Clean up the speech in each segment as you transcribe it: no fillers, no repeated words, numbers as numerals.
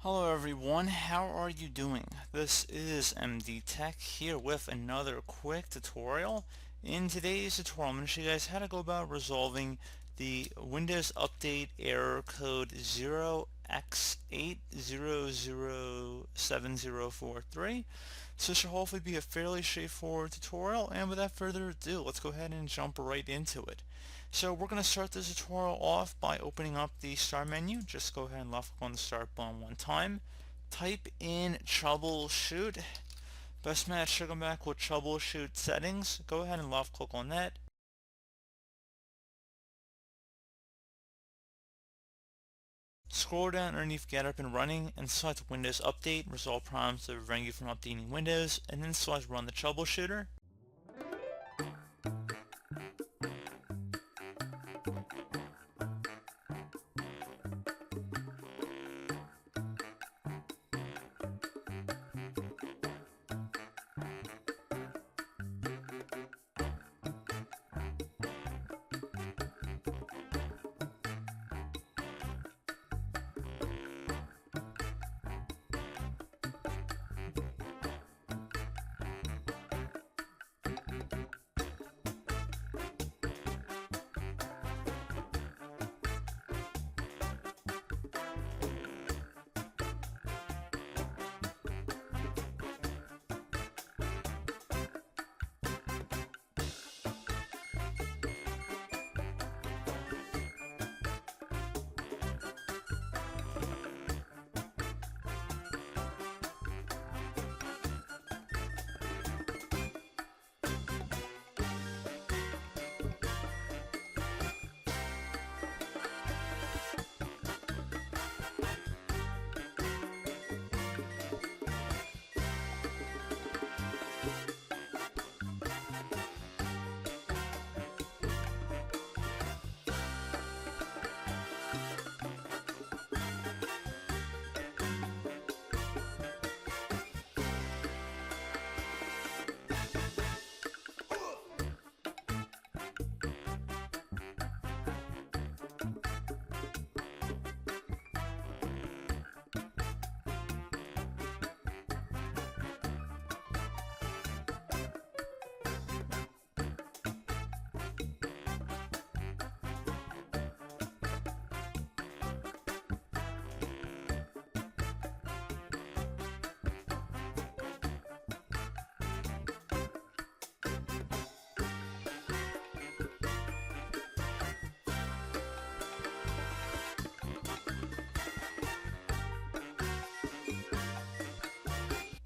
Hello everyone, how are you doing? This is MD Tech here with another quick tutorial. In today's tutorial, I'm going to show you guys how to go about resolving the Windows Update error code 0x8007043. So this should hopefully be a fairly straightforward tutorial, and without further ado, let's go ahead and jump right into it. So we're going to start this tutorial off by opening up the Start menu. Just go ahead and left click on the Start button one time. Type in troubleshoot. Best match should come back with troubleshoot settings. Go ahead and left click on that. Scroll down underneath Get Up and Running and select Windows Update. Resolve problems that prevent you from updating Windows, and then select Run the Troubleshooter.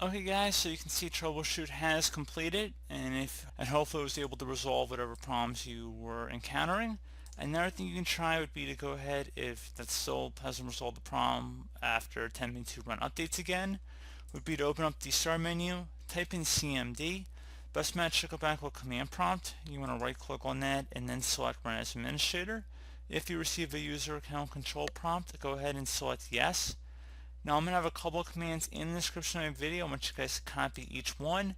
Okay guys, so you can see troubleshoot has completed, and hopefully it was able to resolve whatever problems you were encountering. Another thing you can try would be to go ahead, if that still hasn't resolved the problem after attempting to run updates again, would be to open up the Start menu, type in CMD. Best match should go back with command prompt. You want to right click on that and then select Run as Administrator. If you receive a user account control prompt, go ahead and select Yes. Now I'm going to have a couple of commands in the description of my video. I want you guys to copy each one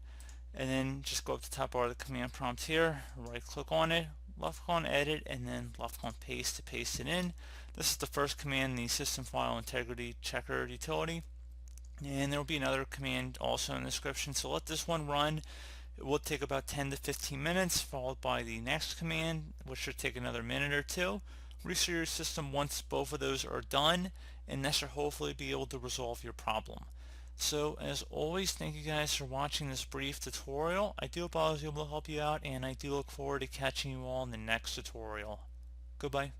and then just go up to the top bar of the command prompt here, right click on it, left click on edit, and then left click on paste to paste it in. This is the first command, the system file integrity checker utility. And there will be another command also in the description, so let this one run. It will take about 10 to 15 minutes, followed by the next command, which should take another minute or two. Restart your system once both of those are done, and that should hopefully be able to resolve your problem. So as always, thank you guys for watching this brief tutorial. I do hope I was able to help you out, and I do look forward to catching you all in the next tutorial. Goodbye.